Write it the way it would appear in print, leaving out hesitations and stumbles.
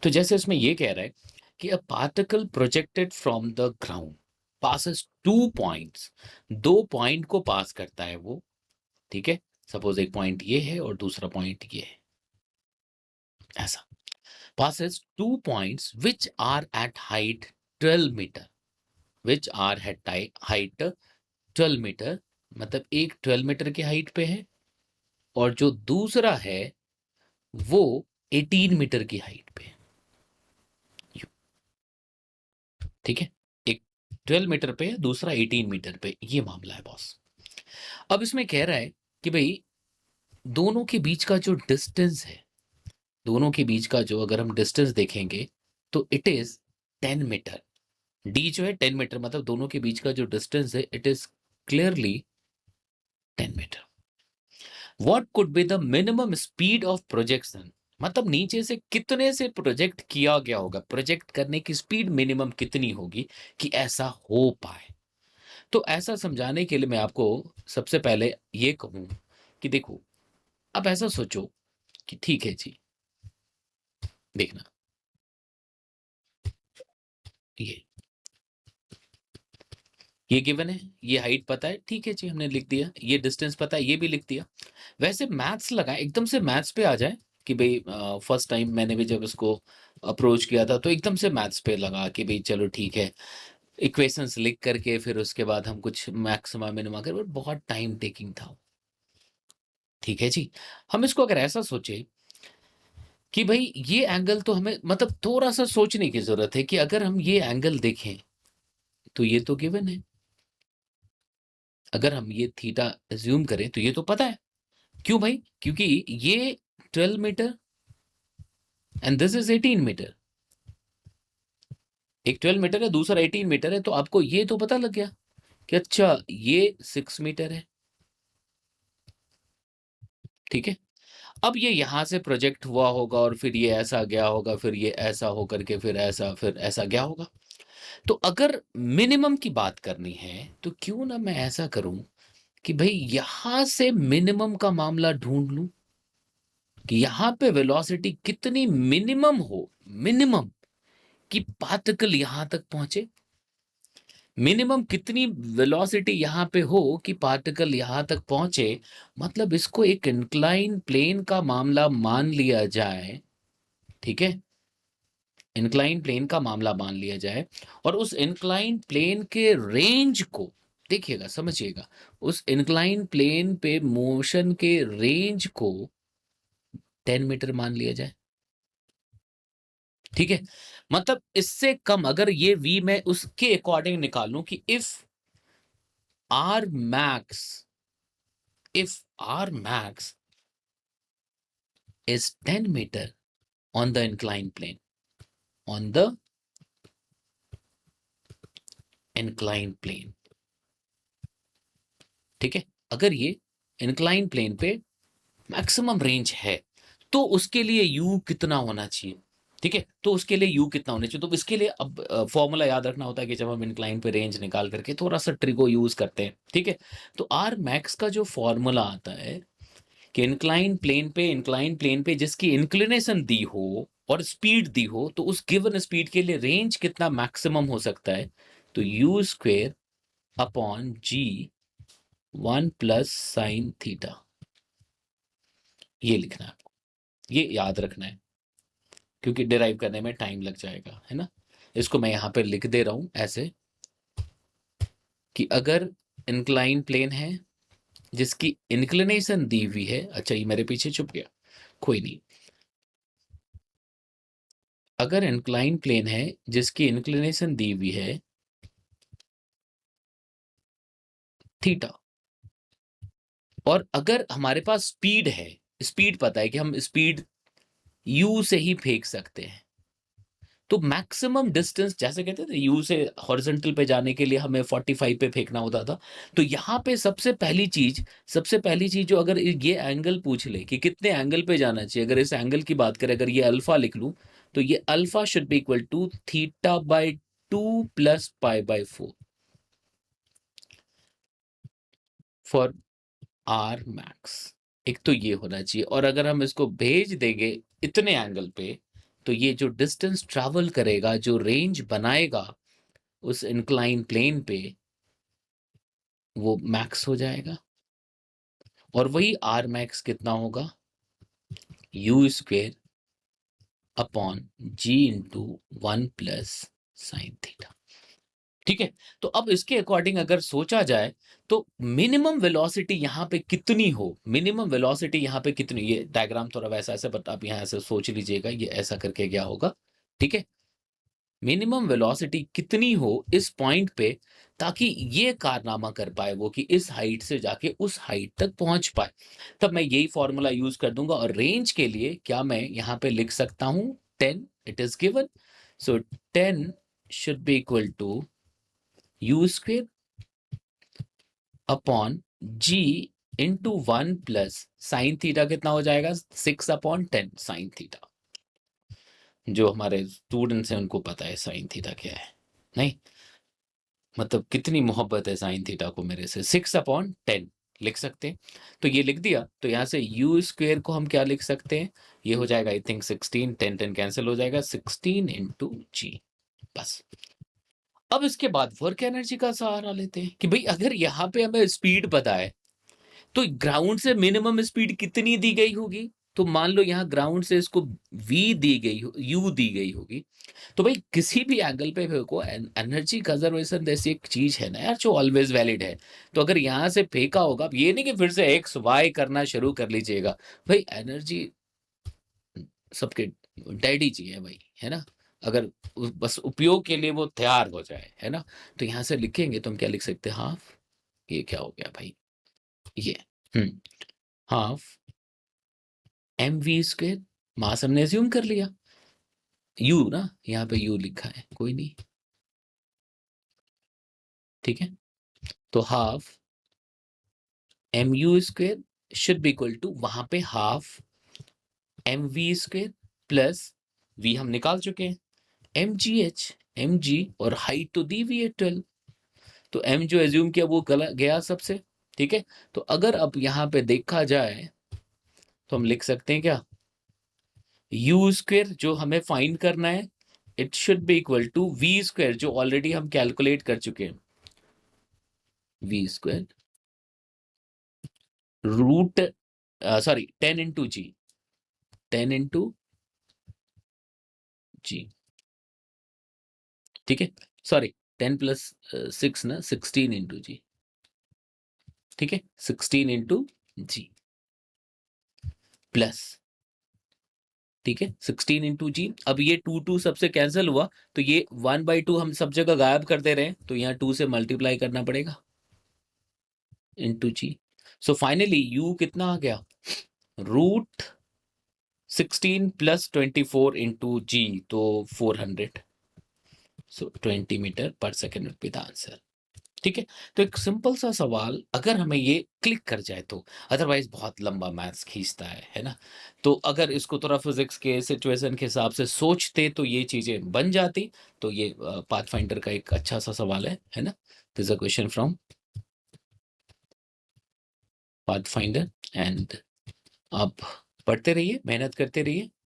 तो जैसे इसमें ये कह रहा है कि a particle projected from the ground passes 2 points, 2 point को पास करता है वो, ठीक है? सपोज़ एक पॉइंट ये है और दूसरा पॉइंट ये है, ऐसा। Passes 2 points which are at height 12 metre, which are at height 12 metre, मतलब एक 12 मीटर की हाइट पे है और जो दूसरा है वो 18 मीटर की हाइट पे है। ठीक है, एक 12 मीटर पे है, दूसरा 18 मीटर पे, ये मामला है बॉस। अब इसमें कह रहा है कि भाई दोनों के बीच का जो डिस्टेंस है, दोनों के बीच का जो अगर हम डिस्टेंस देखेंगे तो इट इज 10 मीटर। डी जो है 10 मीटर, मतलब दोनों के बीच का जो डिस्टेंस है it is clearly 10 metre. What could be the minimum speed of projection, मतलब नीचे से कितने से प्रोजेक्ट किया गया होगा, प्रोजेक्ट करने की स्पीड मिनिमम कितनी होगी कि ऐसा हो पाए। तो ऐसा समझाने के लिए मैं आपको सबसे पहले ये कहूं कि देखो, अब ऐसा सोचो कि ठीक है जी, देखना ये ये गिवन है, ये हाइट पता है, ठीक है जी हमने लिख दिया, ये डिस्टेंस पता है, ये भी लिख दिया। वैसे मैथ्स लगा, एकदम से मैथ्स पे आ जाए कि भाई फर्स्ट टाइम मैंने भी जब इसको अप्रोच किया था तो एकदम से मैथ्स पे लगा कि भाई चलो ठीक है, इक्वेशंस लिख करके फिर उसके बाद हम कुछ मैक्सिमा मिनिमा कर, बहुत टाइम टेकिंग था। ठीक है जी, हम इसको अगर ऐसा सोचे कि भाई ये एंगल तो हमें, मतलब थोड़ा सा सोचने की जरूरत है कि अगर हम ये एंगल देखें तो ये तो गिवन है, अगर हम ये थीटा एज्यूम करें तो ये तो पता है। क्यों भाई? क्योंकि ये 12 metre and this is 18 metre, एक 12 मीटर है दूसरा 18 मीटर है, तो आपको ये तो पता लग गया कि अच्छा ये 6 मीटर है। ठीक है, अब ये यहां से प्रोजेक्ट हुआ होगा और फिर ये ऐसा गया होगा, फिर ये ऐसा होकर के फिर ऐसा गया होगा। तो अगर मिनिमम की बात करनी है तो क्यों ना मैं ऐसा करूं कि भाई यहां से मिनिमम का मामला ढूंढ लूं कि यहां पे वेलोसिटी कितनी मिनिमम हो, मिनिमम कि पार्टिकल यहां तक पहुंचे, मिनिमम कितनी वेलोसिटी यहां पे हो कि पार्टिकल यहां तक पहुंचे। मतलब इसको एक इंक्लाइन प्लेन का मामला मान लिया जाए, ठीक है, इंक्लाइन प्लेन का मामला मान लिया जाए और उस इंक्लाइन प्लेन के रेंज को देखिएगा, समझिएगा, उस इंक्लाइन प्लेन पे मोशन के रेंज को 10 मीटर मान लिया जाए। ठीक है, मतलब इससे कम अगर ये v मैं उसके अकॉर्डिंग निकालूं कि R max if r max is 10 meter on the inclined plane, on the inclined plane, ठीक है, अगर ये inclined plane पे मैक्सिमम रेंज है तो उसके लिए u कितना होना चाहिए। ठीक है, तो उसके लिए u कितना होना चाहिए, तो इसके लिए अब फॉर्मूला याद रखना होता है कि जब हम इंक्लाइन पे रेंज निकाल करके थोड़ा सा ट्रिको यूज करते हैं। ठीक है, तो आर मैक्स का जो फॉर्मूला आता है कि इंक्लाइन प्लेन पे जिसकी इंक्लिनेशन दी हो और स्पीड दी हो, तो उस गिवन स्पीड के लिए रेंज कितना मैक्सिमम हो सकता है, तो u square upon g 1 + sin θ, ये लिखना है आपको, ये याद रखना है क्योंकि डिराइव करने में टाइम लग जाएगा, है ना। इसको मैं यहां पर लिख दे रहा हूं ऐसे कि अगर इंक्लाइन प्लेन है जिसकी इंक्लिनेशन दी हुई है, अच्छा ये मेरे पीछे छुप गया, कोई नहीं, अगर इंक्लाइन प्लेन है जिसकी इंक्लिनेशन दी हुई है थीटा, और अगर हमारे पास स्पीड है, स्पीड पता है कि हम स्पीड यू से ही फेंक सकते हैं, तो मैक्सिमम डिस्टेंस जैसे कहते थे यू से हॉरिजॉन्टल पे जाने के लिए हमें 45 पे फेंकना होता था। तो यहाँ पे सबसे पहली चीज जो अगर ये एंगल पूछ ले कि कितने एंगल पे जाना चाहिए, अगर इस एंगल की बात करें, अगर ये अल्फा लिख लूं तो ये alpha should be equal to θ/2 + π/4 for r max. एक तो ये होना चाहिए, और अगर हम इसको भेज देंगे इतने एंगल पे तो ये जो डिस्टेंस ट्रैवल करेगा, जो रेंज बनाएगा उस इंक्लाइन प्लेन पे, वो मैक्स हो जाएगा। और वही आर मैक्स कितना होगा, u square upon g into 1 plus sine theta. ठीक है, तो अब इसके अकॉर्डिंग अगर सोचा जाए तो मिनिमम वेलोसिटी यहाँ पे कितनी हो, मिनिमम वेलोसिटी यहाँ पे कितनी, ये डायग्राम थोड़ा वैसा ऐसे, बट आप यहाँ ऐसे सोच लीजिएगा, ये ऐसा करके क्या होगा। ठीक है, मिनिमम वेलोसिटी कितनी हो इस पॉइंट पे, ताकि ये कारनामा कर पाए वो कि इस हाइट से जाके उस हाइट तक पहुंच पाए। तब मैं यही फॉर्मूला यूज कर दूंगा। और रेंज के लिए क्या मैं यहाँ पे लिख सकता हूं, 10 it is given, so 10 should be equal to u square upon g into 1 plus sine theta, कितना हो जाएगा 6/10 साइन थीटा। जो हमारे स्टूडेंट्स हैं उनको पता है साइन थीटा क्या है, नहीं मतलब कितनी मोहब्बत है साइन थीटा को मेरे से, 6/10 लिख सकते हैं। तो ये लिख दिया, तो यहाँ से यू स्क्वेयर को हम क्या लिख सकते हैं, ये हो जाएगा आई थिंक 16, 10 10 कैंसिल हो जाएगा, 16 इंटू जी, बस। अब इसके बाद वर्क एनर्जी का सहारा लेते हैं कि भाई अगर यहाँ पे हमें स्पीड पता है तो ग्राउंड से मिनिमम स्पीड कितनी दी गई होगी। तो मान लो यहाँ ग्राउंड से इसको v दी गई हो, u दी गई होगी, तो भाई किसी भी एंगल पे को एनर्जी कंजर्वेशन जैसी एक चीज है ना यार, जो ऑलवेज वैलिड है। तो अगर यहाँ से फेंका होगा, अब ये नहीं कि फिर से एक्स वाई करना शुरू कर लीजिएगा, भाई एनर्जी सबके डैडी जी है भाई, है ना। अगर बस उपयोग के लिए वो तैयार हो जाए, है ना। तो यहाँ से लिखेंगे तो हम क्या लिख सकते हैं, हाफ, ये क्या हो गया भाई, ये हाफ एम वी स्क्वेयर, मास हमने एज्यूम कर लिया, यू ना यहाँ पे यू लिखा है, कोई नहीं, ठीक है। तो half m u square should be equal to, वहां पे half m v square plus v हम निकाल चुके हैं, m g h, m g और हाइट तो दी हुई है 12, तो एम जो एज्यूम किया वो गया सबसे। ठीक है, तो अगर अब यहाँ पे देखा जाए तो हम लिख सकते हैं क्या, यू स्क्वेयर जो हमें फाइंड करना है, it should be equal to v square जो ऑलरेडी हम कैलकुलेट कर चुके हैं, v square root, sorry 10 into g, 10 into g, ठीक है, सॉरी 10 प्लस 6 ना, 16 इंटू जी, ठीक है, 16 इंटू जी प्लस, ठीक है 16 इंटू जी। अब ये 2 सबसे कैंसिल हुआ, तो ये 1/2 हम सब जगह गायब कर दे रहे हैं, तो यहाँ 2 से मल्टीप्लाई करना पड़ेगा into g. So finally u कितना आ गया, रूट 16 प्लस 24 इंटू जी, तो 400, सो 20 मीटर पर second will be the answer. ठीक है, तो एक सिंपल सा सवाल अगर हमें ये क्लिक कर जाए तो, अदरवाइज बहुत लंबा मैथ्स खींचता है ना। तो अगर इसको थोड़ा फिजिक्स के सिचुएशन के हिसाब से सोचते तो ये चीजें बन जाती। तो ये पाथफाइंडर का एक अच्छा सा सवाल है ना। This a question from pathfinder, and आप पढ़ते रहिए, मेहनत करते रहिए,